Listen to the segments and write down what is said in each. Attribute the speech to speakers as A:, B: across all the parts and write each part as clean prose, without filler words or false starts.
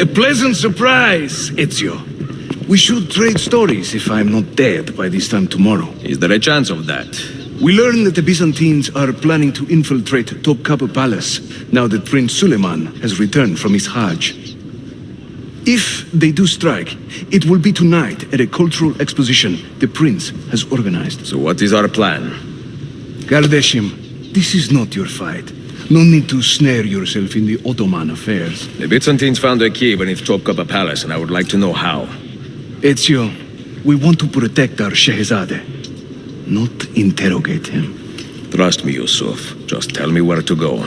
A: A pleasant surprise, Ezio. We should trade stories if I'm not dead by this time tomorrow.
B: Is there a chance of that?
A: We learn that the Byzantines are planning to infiltrate Topkapi Palace now that Prince Suleiman has returned from his Hajj. If they do strike, it will be tonight at a cultural exposition the prince has organized.
B: So what is our plan?
A: Gardeshim, this is not your fight. No need to snare yourself in the Ottoman affairs.
B: The Byzantines found a key beneath Topkapi Palace, and I would like to know how.
A: Ezio, we want to protect our Shehzade, not interrogate him.
B: Trust me, Yusuf. Just tell me where to go.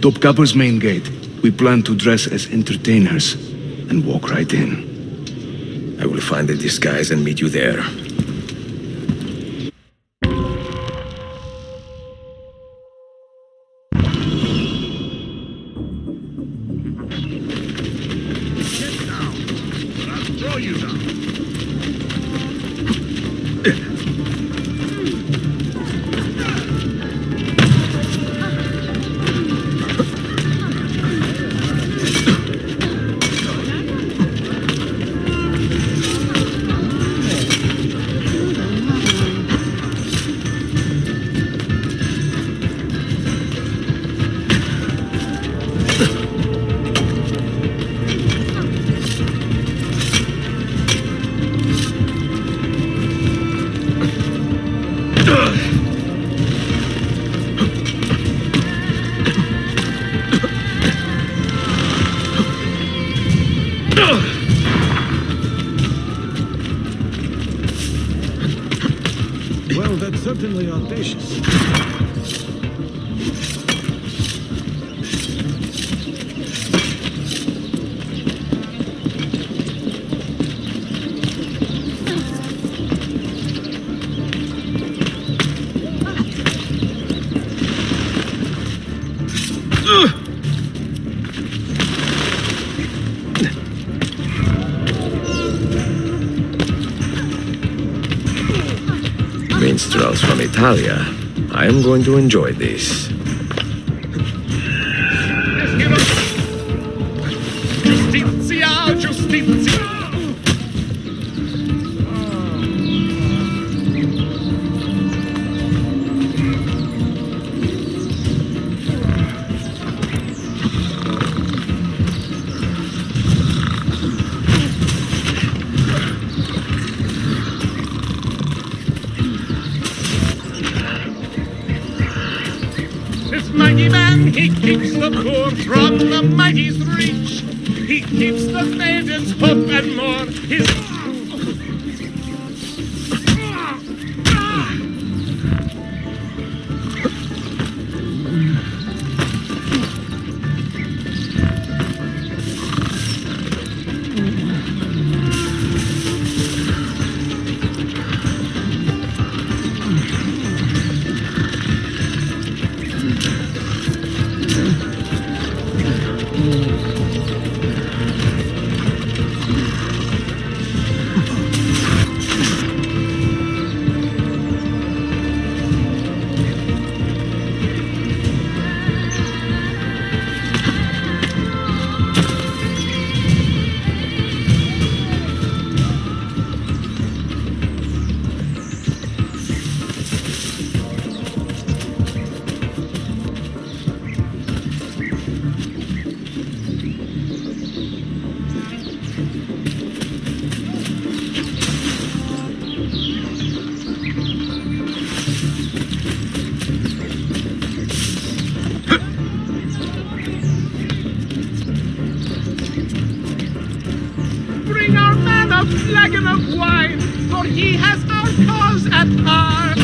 A: Topkapi's main gate. We plan to dress as entertainers and walk right in.
B: I will find a disguise and meet you there.
C: Get down, or I'll throw you down.
D: Well, that's certainly audacious.
B: Minstrels from Italia. I am going to enjoy this.
C: Giustizia, giustizia. This mighty man, he keeps the poor from the mighty's reach. He keeps the maiden's hope and more. His bring our man a flagon of wine, for he has our cause at heart.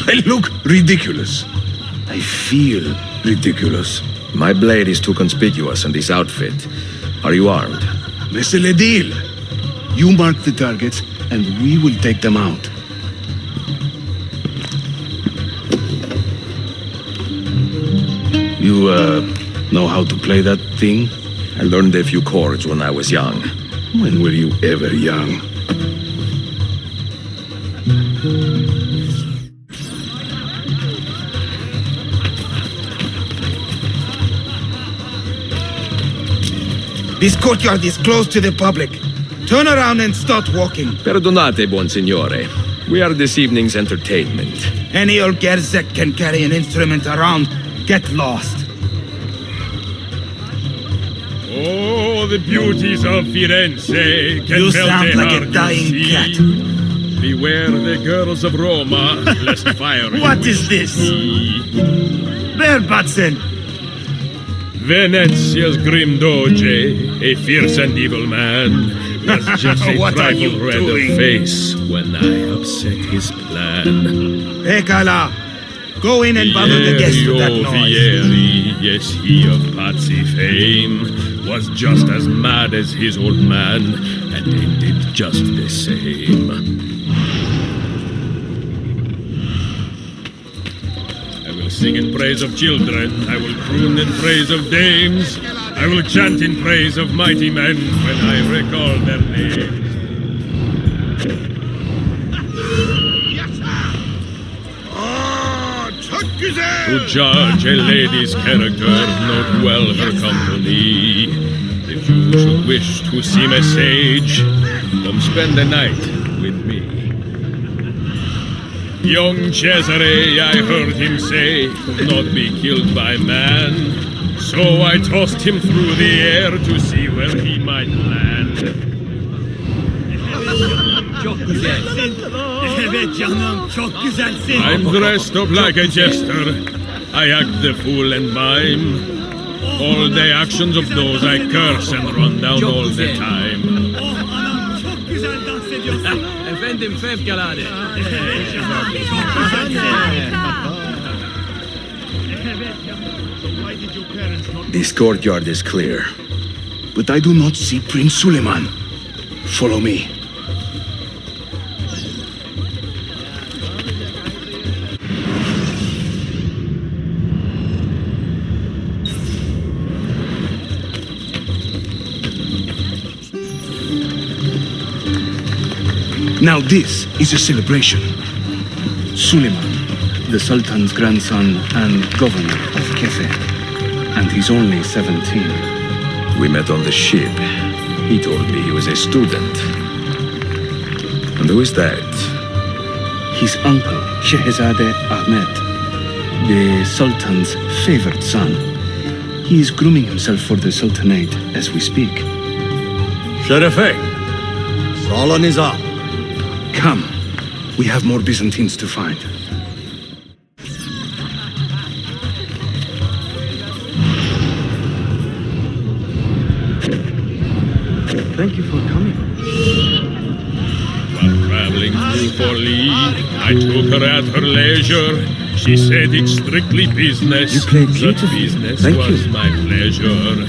A: I look ridiculous. I feel ridiculous.
B: My blade is too conspicuous in this outfit. Are you armed?
A: Mr. Ledil, you mark the targets, and we will take them out. You, know how to play that thing?
B: I learned a few chords when I was young.
A: When were you ever young?
E: This courtyard is closed to the public. Turn around and start walking.
B: Perdonate, buon signore. We are this evening's entertainment.
E: Any old gerzek can carry an instrument around. Get lost.
C: Oh, the beauties of Firenze can
E: You
C: melt
E: sound like a
C: heart, you
E: dying
C: see.
E: cat.
C: Beware the girls of Roma, lest fire you
E: What
C: wish
E: is this?
C: to see.
E: Where, Batson?
C: Venezia's grim doge, a fierce and evil man, was just a
E: What are you
C: trifle red
E: doing?
C: of face when I upset his plan.
E: Pekala, go in and bother the guests with that noise.
C: Fieri, yes, he of Pazzi fame, was just as mad as his old man, and ended just the same. I will sing in praise of children, I will croon in praise of dames, I will chant in praise of mighty men when I recall their names. To judge a lady's character, note well her company. If you should wish to seem a sage, come spend the night with me. Young Cesare, I heard him say, could not be killed by man. So I tossed him through the air to see where he might land.
F: Çok güzelsin. Evet canım, çok güzelsin.
C: I'm dressed up like a jester. I act the fool and mime. All the actions of those I curse and run down all the time.
F: Oh anam, çok güzel dans ediyorsun. Efendim fevkalade.
B: This courtyard is clear.
A: But I do not see Prince Suleiman. Follow me. Now this is a celebration. Suleiman, the Sultan's grandson and governor of Kefe, and he's only 17.
B: We met on the ship. He told me he was a student. And who is that?
A: His uncle, Shehzade Ahmed, the Sultan's favored son. He is grooming himself for the Sultanate as we speak.
D: Sherife, Salon is up.
A: Come, we have more Byzantines to find. Thank you for coming.
C: While traveling through Forli, I took her at her leisure. She said it's strictly business.
A: You played
C: Such
A: beautifully.
C: business
A: Thank
C: was
A: you.
C: my pleasure.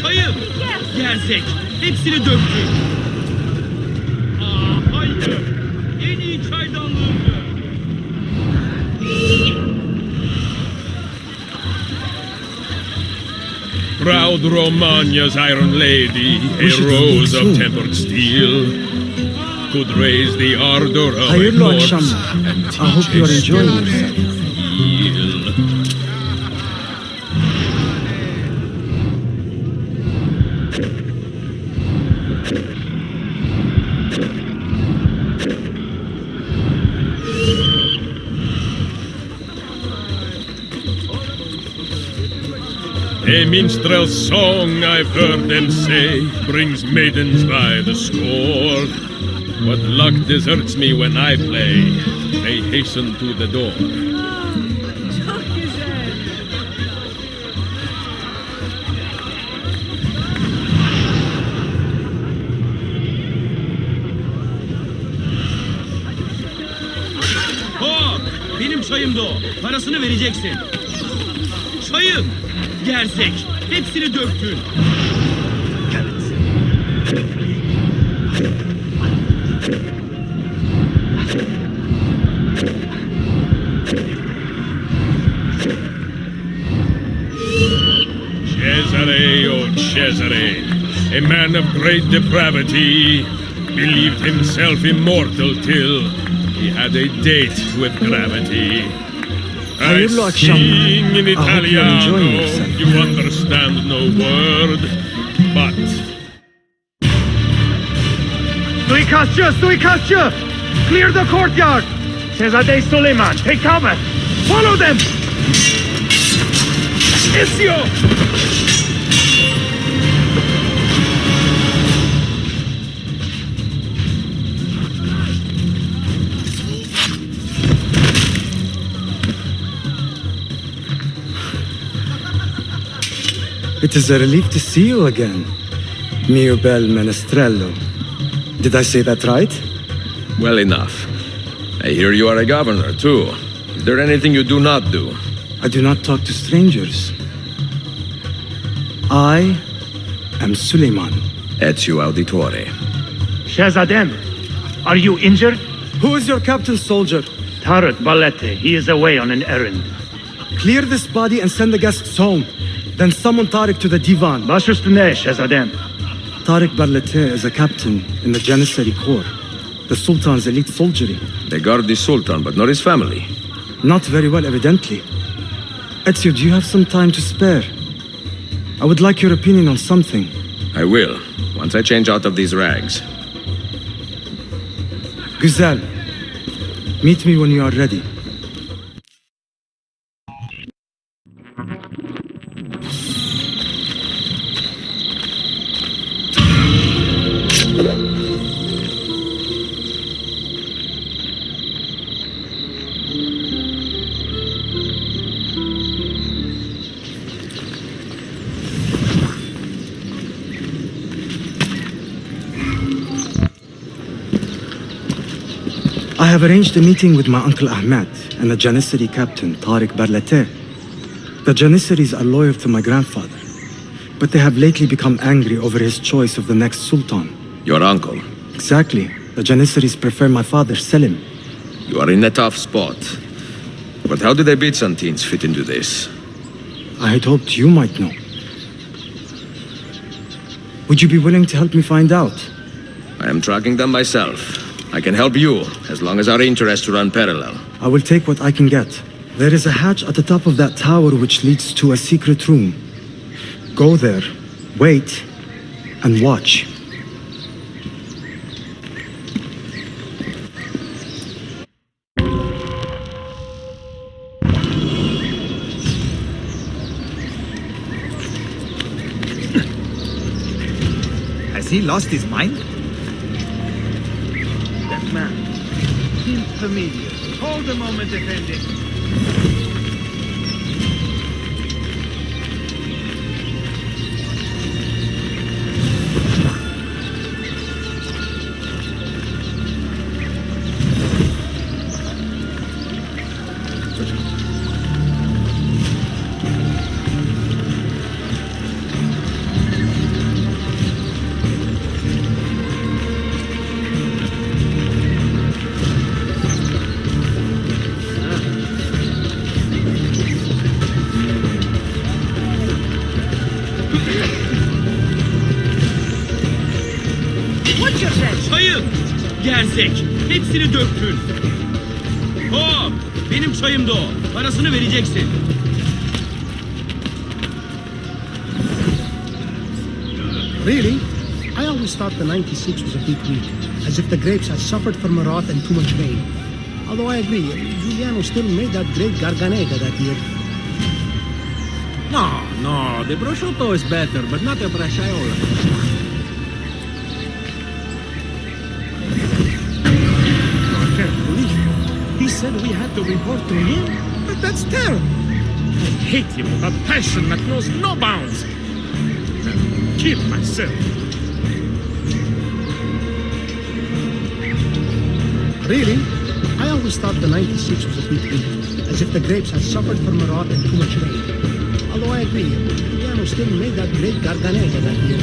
F: Hayır. Gerzek. Hepsini döktü. Aa hayır. En iyi çaydanlığımdı.
C: Proud Romagna's iron lady, a rose of tempered steel, could raise the ardor of a
G: Hayırlı
C: corpse
G: akşamlar.
C: and
G: I hope
C: teach
G: you are
C: a
G: enjoying
C: stone
G: yourself.
C: to feel. A minstrel's song, I've heard them say, brings maidens by the score. But luck deserts me when I play. They hasten to the door.
H: Çok güzel.
F: çayımda o. Parasını vereceksin. Çayım. Gerzek. Hepsini döktün.
C: Cesare, oh Cesare, a man of great depravity, believed himself immortal till he had a date with gravity. I
G: Hayırlı akşamlar.
C: sing in
G: I hope you're enjoying
C: Italiano,
G: yourself.
C: you understand no word, but
E: Duccio! Clear the courtyard! Cesare Suleiman, take cover! Follow them! Duccio!
G: It is a relief to see you again, mio bel menestrello. Did I say that right?
B: Well enough. I hear you are a governor, too. Is there anything you do not do?
G: I do not talk to strangers. I am Suleiman.
B: Ezio Auditore.
I: Shahzadem, are you injured?
G: Who is your captain, soldier?
I: Tarek Balete, he is away on an errand.
G: Clear this body and send the guests home. Then summon Tariq to the divan.
I: Baş üstüne, Shahzadem.
G: Tariq Barlete is a captain in the Janissary Corps, the Sultan's elite soldiery.
B: They guard the Sultan, but not his family.
G: Not very well, evidently. Ezio, do you have some time to spare? I would like your opinion on something.
B: I will, once I change out of these rags.
G: Güzel. Meet me when you are ready. I have arranged a meeting with my uncle Ahmed and the Janissary captain, Tariq Barlete. The Janissaries are loyal to my grandfather, but they have lately become angry over his choice of the next sultan.
B: Your uncle.
G: Exactly. The Janissaries prefer my father, Selim.
B: You are in a tough spot. But how do the Byzantines fit into this?
G: I had hoped you might know. Would you be willing to help me find out?
B: I am tracking them myself. I can help you, as long as our interests run parallel.
G: I will take what I can get. There is a hatch at the top of that tower which leads to a secret room. Go there, wait, and watch.
E: Has he lost his mind?
I: That man. Infamiliar. Hold a moment, Effendi.
F: Çayım. Gerzek. Hepsini döktün. Hop. Benim çayımda o. Parasını vereceksin.
J: Really? I always thought the 96 was a big week, as if the grapes had suffered from a rot and too much rain. Although I agree, Giuliano still made that great Garganega that year.
F: No, the prosciutto is better, but not a bracciaiola.
J: He said we had to report to him? But that's terrible.
C: I hate him with a passion that knows no bounds. I'll kill myself.
J: Really? I always thought the 96 was a big week, as if the grapes had suffered from rot and too much rain. Although I agree, Giuliano still made that great garganega that year.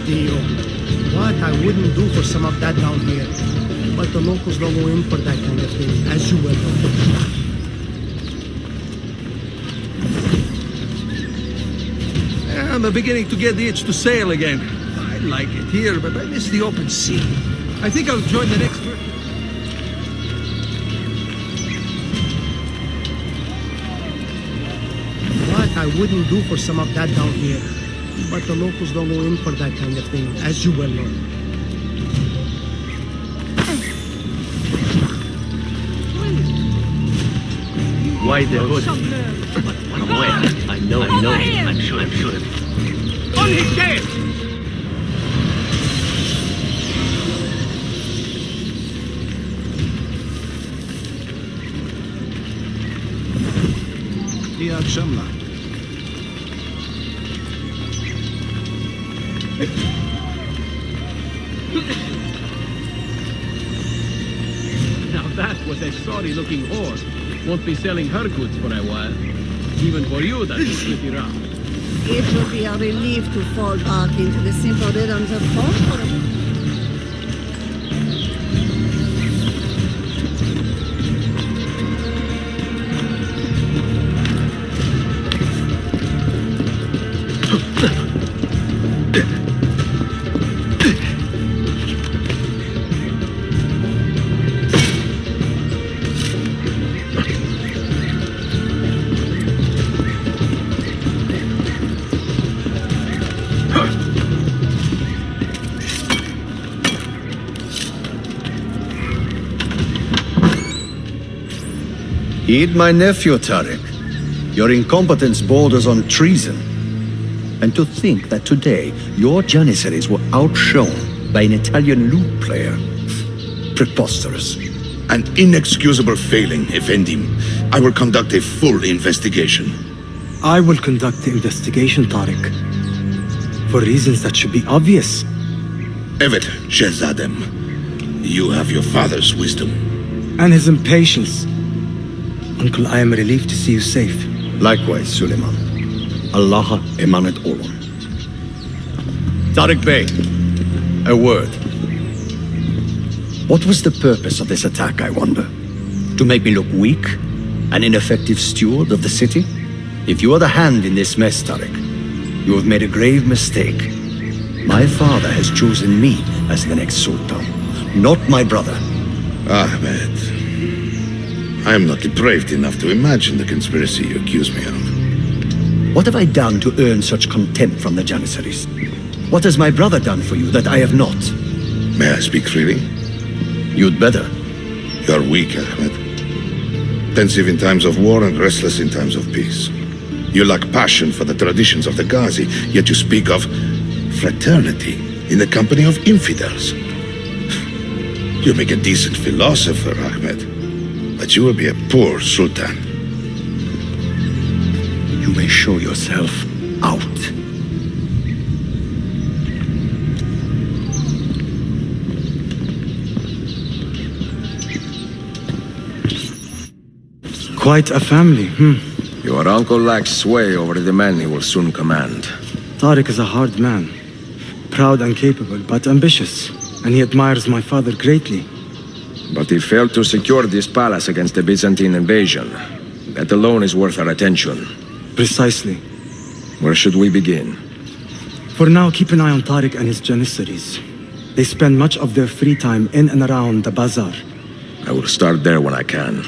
J: Dio, what I wouldn't do for some of that down here. But the locals don't go in for that kind of thing, as you well know.
K: I'm beginning to get the itch to sail again. I like it here, but I miss the open sea. I think I'll join the next group.
J: What I wouldn't do for some of that down here. But the locals don't go in for that kind of thing, as you well know.
F: Why the hood? From where? I know. I'm sure.
I: On his head!
K: İyi akşamlar.
F: Now that was a sorry-looking horse. Won't be selling her goods for a while. Even for you, that is pretty rough.
H: It will be a relief to fall back into the simple rhythms of home.
D: Heed my nephew, Tariq. Your incompetence borders on treason. And to think that today your Janissaries were outshone by an Italian lute player. Preposterous.
A: An inexcusable failing, Effendim. I will conduct a full investigation.
G: I will conduct the investigation, Tariq. For reasons that should be obvious.
A: Evet, Shehzadem. You have your father's wisdom.
G: And his impatience. Uncle, I am relieved to see you safe.
D: Likewise, Suleiman. Allah emanet olun. Tariq Bey, a word. What was the purpose of this attack, I wonder? To make me look weak? An ineffective steward of the city? If you are the hand in this mess, Tariq, you have made a grave mistake. My father has chosen me as the next Sultan, not my brother.
A: Ahmed, I am not depraved enough to imagine the conspiracy you accuse me of.
D: What have I done to earn such contempt from the Janissaries? What has my brother done for you that I have not?
A: May I speak freely?
D: You'd better.
A: You are weak, Ahmed. Pensive in times of war and restless in times of peace. You lack passion for the traditions of the Ghazi, yet you speak of fraternity in the company of infidels. You make a decent philosopher, Ahmed, but you will be a poor sultan.
D: You may show yourself out.
G: Quite a family,
B: Your uncle lacks sway over the men he will soon command.
G: Tariq is a hard man. Proud and capable, but ambitious. And he admires my father greatly.
B: But he failed to secure this palace against the Byzantine invasion. That alone is worth our attention.
G: Precisely.
B: Where should we begin?
G: For now, keep an eye on Tariq and his Janissaries. They spend much of their free time in and around the bazaar.
B: I will start there when I can.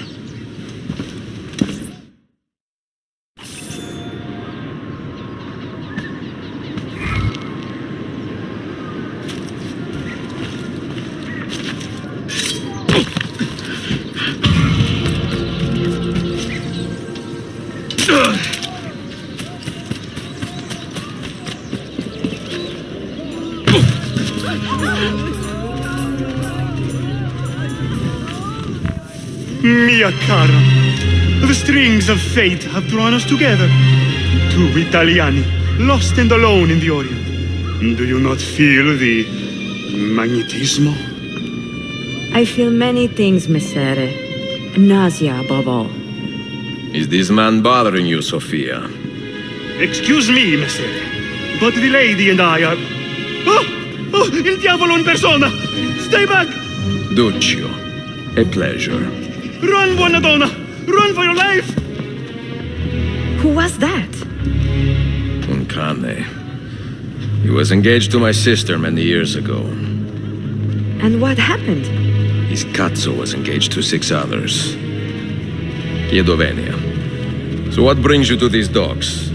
L: Mia cara, the strings of fate have drawn us together. Two Italiani, lost and alone in the Orient. Do you not feel the magnetismo?
M: I feel many things, Messere. Nausea above all.
B: Is this man bothering you, Sophia?
L: Excuse me, mister, but the lady and I are... Oh, il diavolo in persona! Stay back!
B: Duccio, a pleasure.
L: Run, buona donna! Run for your life!
M: Who was that?
B: Un cane. He was engaged to my sister many years ago.
M: And what happened?
B: His cazzo was engaged to 6 others. Chiedo venia. So what brings you to these docks?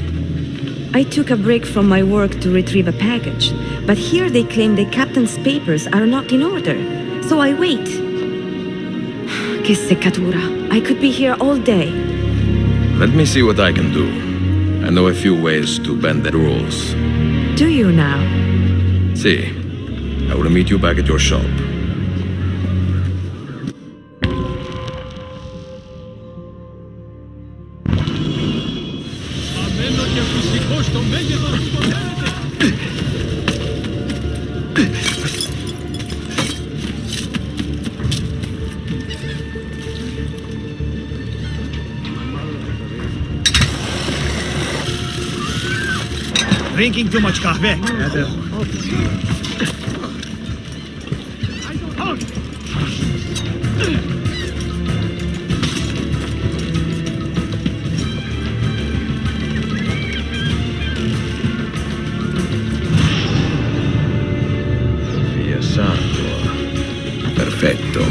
M: I took a break from my work to retrieve a package, but here they claim the captain's papers are not in order, so I wait. Che seccatura. I could be here all day.
B: Let me see what I can do. I know a few ways to bend the rules.
M: Do you now?
B: See, I will meet you back at your shop.
E: Drinking too much kahve.
B: Via Santo. Perfetto.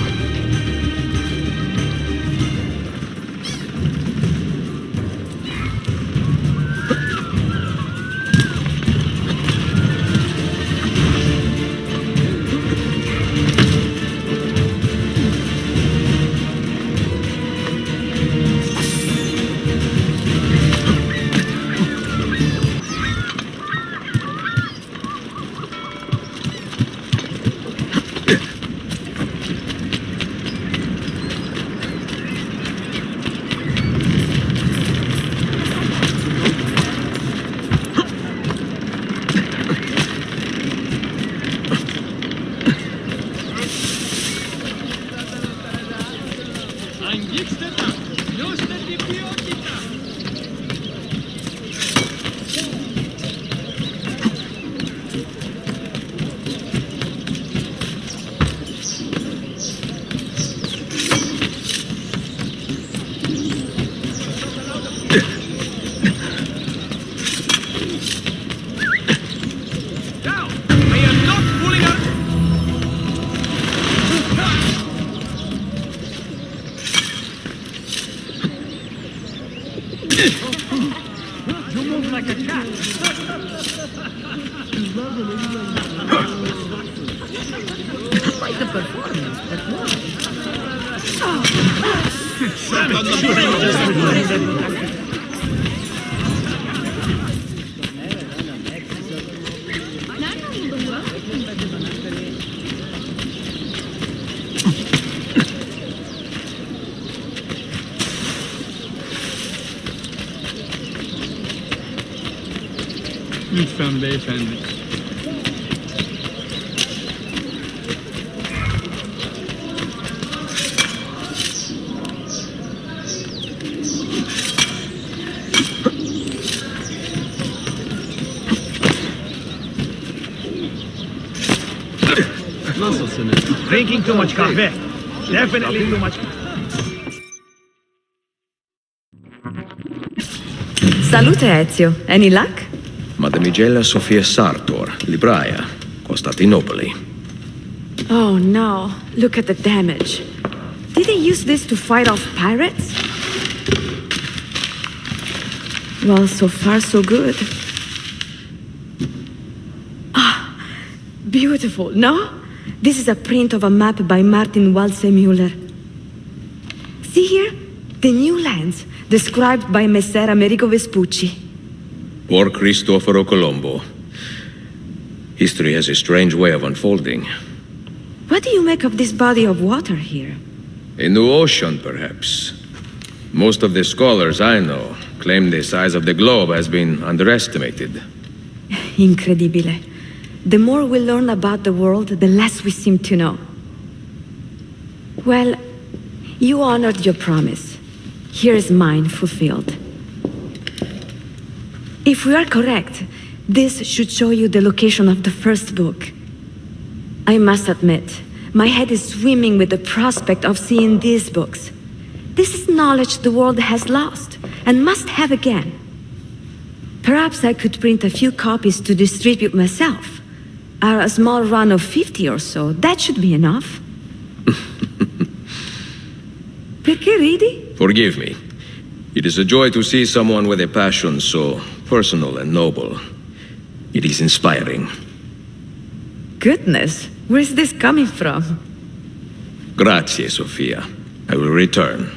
I: You move like a cat. Quite the performance, but
F: Lütfen beyefendi. Nasılsınız?
E: Drinking too much kahve. Definitely too much.
M: Salute, Ezio. Any luck?
B: Mademoiselle Sophia Sartor, libraia, Costantinopoli.
M: Oh no, look at the damage. Did they use this to fight off pirates? Well, so far so good. Ah, beautiful, no? This is a print of a map by Martin Walsemüller. See here? The new lands, described by Messer Amerigo Vespucci.
B: Or Cristoforo Colombo. History has a strange way of unfolding.
M: What do you make of this body of water here?
B: A new ocean, perhaps. Most of the scholars I know claim the size of the globe has been underestimated.
M: Incredibile. The more we learn about the world, the less we seem to know. Well, you honored your promise. Here is mine fulfilled. If we are correct, this should show you the location of the first book. I must admit, my head is swimming with the prospect of seeing these books. This is knowledge the world has lost and must have again. Perhaps I could print a few copies to distribute myself. A small run of 50 or so, that should be enough. Perché ridi?
B: Forgive me. It is a joy to see someone with a passion so personal and noble. It is inspiring.
M: Goodness, where's this coming from?
B: Grazie, Sofia. I will return.